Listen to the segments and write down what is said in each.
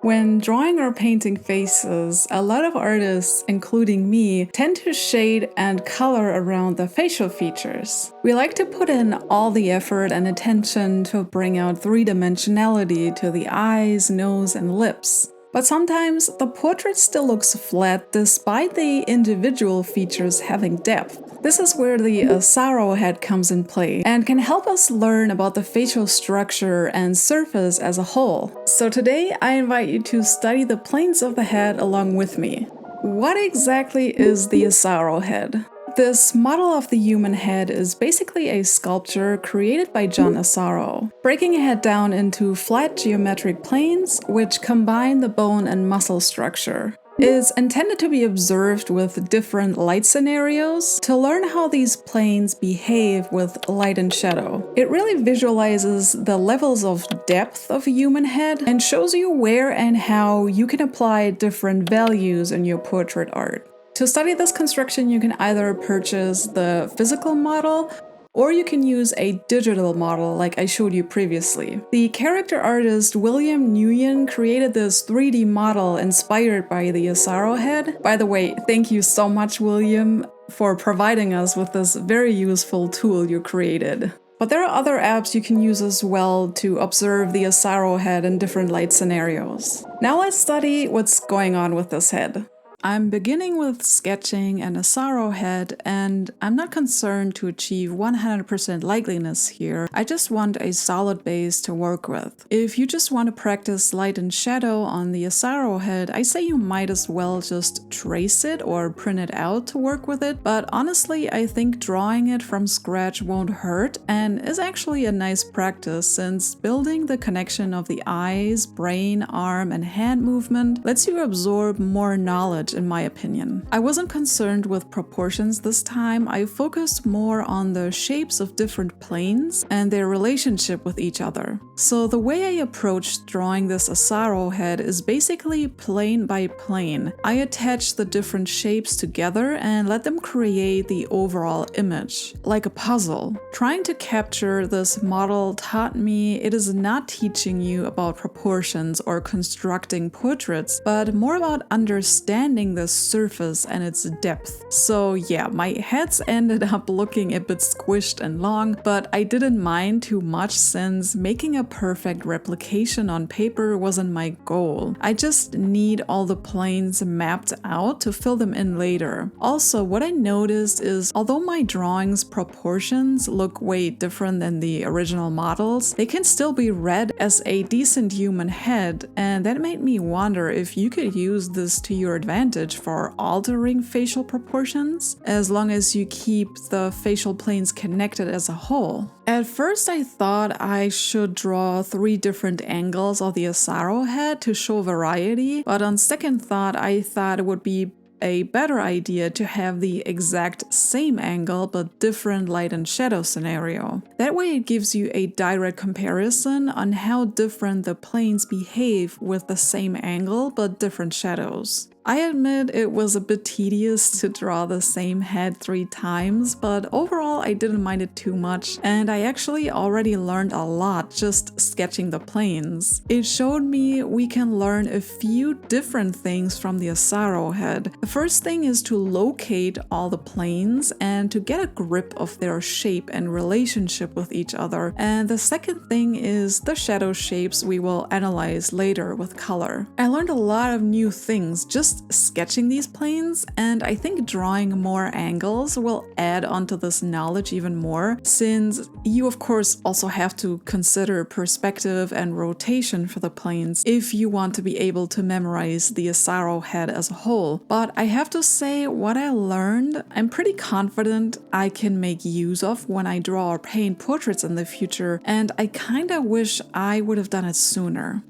When drawing or painting faces, a lot of artists, including me, tend to shade and color around the facial features. We like to put in all the effort and attention to bring out three-dimensionality to the eyes, nose, and lips. But sometimes the portrait still looks flat despite the individual features having depth. This is where the Asaro Head comes in play and can help us learn about the facial structure and surface as a whole. So today I invite you to study the planes of the head along with me. What exactly is the Asaro Head? This model of the human head is basically a sculpture created by John Asaro, breaking a head down into flat geometric planes which combine the bone and muscle structure. It's intended to be observed with different light scenarios to learn how these planes behave with light and shadow. It really visualizes the levels of depth of a human head and shows you where and how you can apply different values in your portrait art. To study this construction, you can either purchase the physical model or you can use a digital model like I showed you previously. The character artist Nguyen created this 3D model inspired by the Asaro Head. By the way, thank you so much, William, for providing us with this very useful tool you created. But there are other apps you can use as well to observe the Asaro Head in different light scenarios. Now let's study what's going on with this head. I'm beginning with sketching an Asaro head, and I'm not concerned to achieve 100% likeliness here. I just want a solid base to work with. If you just want to practice light and shadow on the Asaro head, I say you might as well just trace it or print it out to work with it, but honestly I think drawing it from scratch won't hurt and is actually a nice practice since building the connection of the eyes, brain, arm, and hand movement lets you absorb more knowledge in my opinion. I wasn't concerned with proportions this time, I focused more on the shapes of different planes and their relationship with each other. So the way I approached drawing this Asaro head is basically plane by plane. I attach the different shapes together and let them create the overall image, like a puzzle. Trying to capture this model taught me it is not teaching you about proportions or constructing portraits, but more about understanding the surface and its depth. So yeah, my heads ended up looking a bit squished and long, but I didn't mind too much since making a perfect replication on paper wasn't my goal. I just need all the planes mapped out to fill them in later. Also, what I noticed is although my drawings' proportions look way different than the original models, they can still be read as a decent human head, and that made me wonder if you could use this to your advantage for altering facial proportions, as long as you keep the facial planes connected as a whole. At first I thought I should draw 3 different angles of the Asaro head to show variety, but on second thought I thought it would be a better idea to have the exact same angle but different light and shadow scenario. That way it gives you a direct comparison on how different the planes behave with the same angle but different shadows. I admit it was a bit tedious to draw the same head 3 times, but overall I didn't mind it too much, and I actually already learned a lot just sketching the planes. It showed me we can learn a few different things from the Asaro head. The first thing is to locate all the planes and to get a grip of their shape and relationship with each other. And the second thing is the shadow shapes we will analyze later with color. I learned a lot of new things just sketching these planes, and I think drawing more angles will add onto this knowledge even more, since you of course also have to consider perspective and rotation for the planes if you want to be able to memorize the Asaro head as a whole. But I have to say, what I learned, I'm pretty confident I can make use of when I draw or paint portraits in the future, and I kinda wish I would have done it sooner.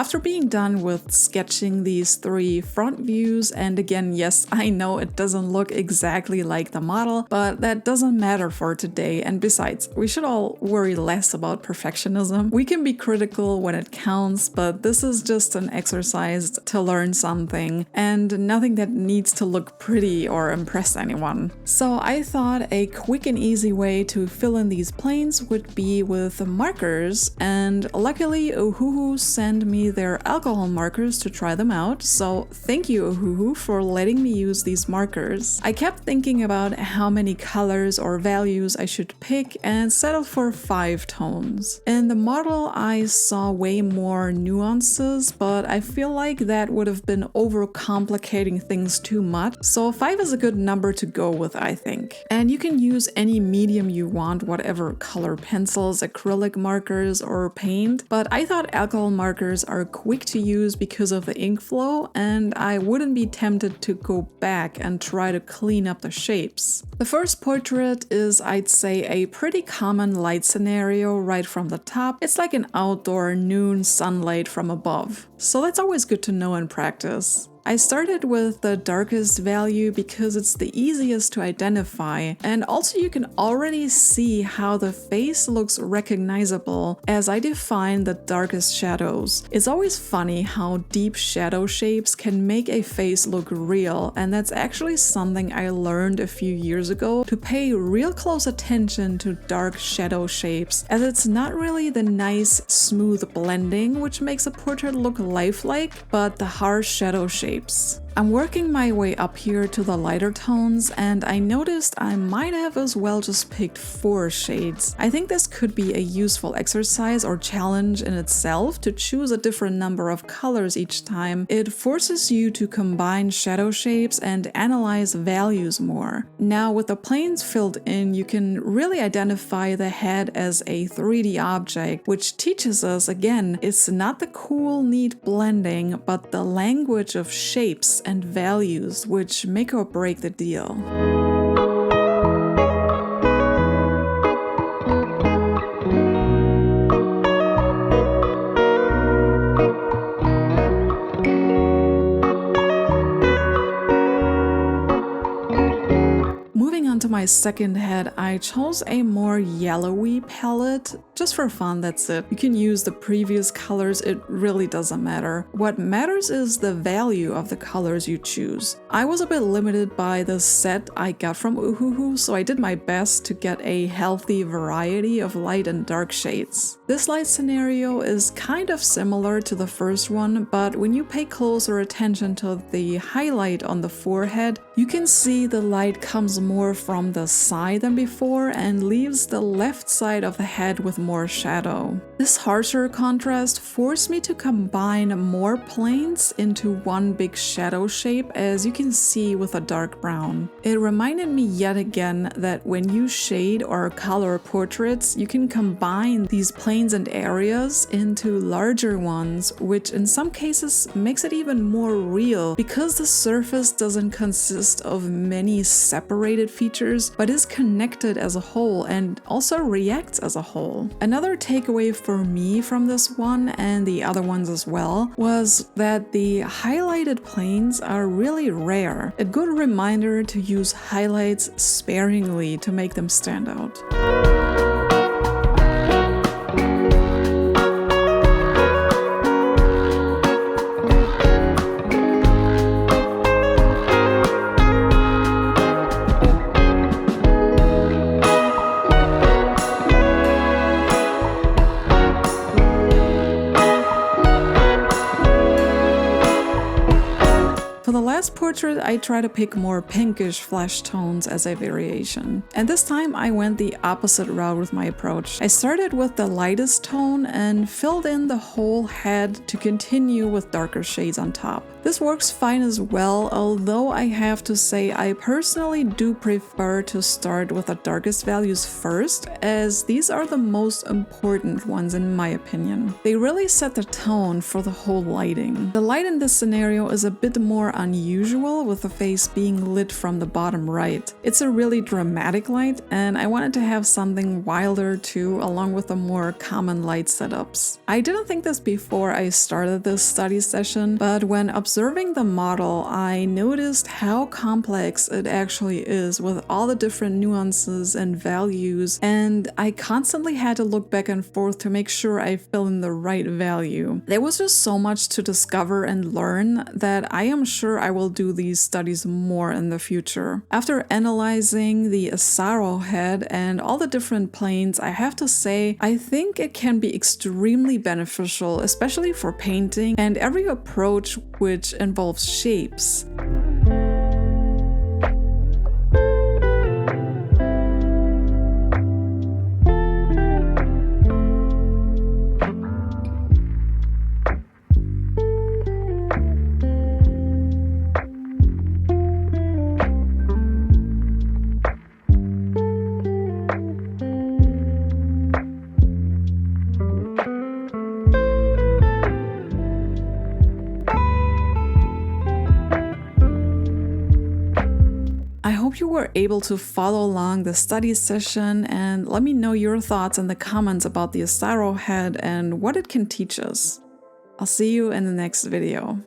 After being done with sketching these 3 front views, and again, yes, I know it doesn't look exactly like the model, but that doesn't matter for today, and besides, we should all worry less about perfectionism. We can be critical when it counts, but this is just an exercise to learn something, and nothing that needs to look pretty or impress anyone. So I thought a quick and easy way to fill in these planes would be with markers, and luckily Ohuhu sent me their alcohol markers to try them out, so thank you Ohuhu for letting me use these markers. I kept thinking about how many colors or values I should pick and settled for 5 tones. In the model I saw way more nuances, but I feel like that would have been overcomplicating things too much, so 5 is a good number to go with, I think. And you can use any medium you want, whatever color pencils, acrylic markers, or paint, but I thought alcohol markers are quick to use because of the ink flow, and I wouldn't be tempted to go back and try to clean up the shapes. The first portrait is, I'd say, a pretty common light scenario right from the top. It's like an outdoor noon sunlight from above, so that's always good to know in practice. I started with the darkest value because it's the easiest to identify, and also you can already see how the face looks recognizable as I define the darkest shadows. It's always funny how deep shadow shapes can make a face look real, and that's actually something I learned a few years ago, to pay real close attention to dark shadow shapes, as it's not really the nice smooth blending which makes a portrait look lifelike, but the harsh shadow shapes. I'm working my way up here to the lighter tones, and I noticed I might have as well just picked 4 shades. I think this could be a useful exercise or challenge in itself to choose a different number of colors each time. It forces you to combine shadow shapes and analyze values more. Now with the planes filled in, you can really identify the head as a 3D object, which teaches us again, it's not the cool, neat blending, but the language of shapes and values which make or break the deal. Moving on to my second head, I chose a more yellowy palette. Just for fun, that's it. You can use the previous colors, it really doesn't matter. What matters is the value of the colors you choose. I was a bit limited by the set I got from Ohuhu, so I did my best to get a healthy variety of light and dark shades. This light scenario is kind of similar to the first one, but when you pay closer attention to the highlight on the forehead, you can see the light comes more from the side than before and leaves the left side of the head with more shadow. This harsher contrast forced me to combine more planes into one big shadow shape, as you can see with a dark brown. It reminded me yet again that when you shade or color portraits, you can combine these planes and areas into larger ones, which in some cases makes it even more real because the surface doesn't consist of many separated features, but is connected as a whole and also reacts as a whole. Another takeaway for me from this one, and the other ones as well, was that the highlighted planes are really rare. A good reminder to use highlights sparingly to make them stand out. For the last portrait, I try to pick more pinkish flesh tones as a variation. And this time I went the opposite route with my approach. I started with the lightest tone and filled in the whole head to continue with darker shades on top. This works fine as well, although I have to say I personally do prefer to start with the darkest values first, as these are the most important ones in my opinion. They really set the tone for the whole lighting. The light in this scenario is a bit more unusual, with the face being lit from the bottom right. It's a really dramatic light, and I wanted to have something wilder too, along with the more common light setups. I didn't think this before I started this study session, but when observing the model, I noticed how complex it actually is with all the different nuances and values, and I constantly had to look back and forth to make sure I fill in the right value. There was just so much to discover and learn that I am sure I will do these studies more in the future. After analyzing the Asaro Head and all the different planes, I have to say I think it can be extremely beneficial, especially for painting and every approach which involves shapes. I hope you were able to follow along the study session, and let me know your thoughts in the comments about the Asaro Head and what it can teach us. I'll see you in the next video.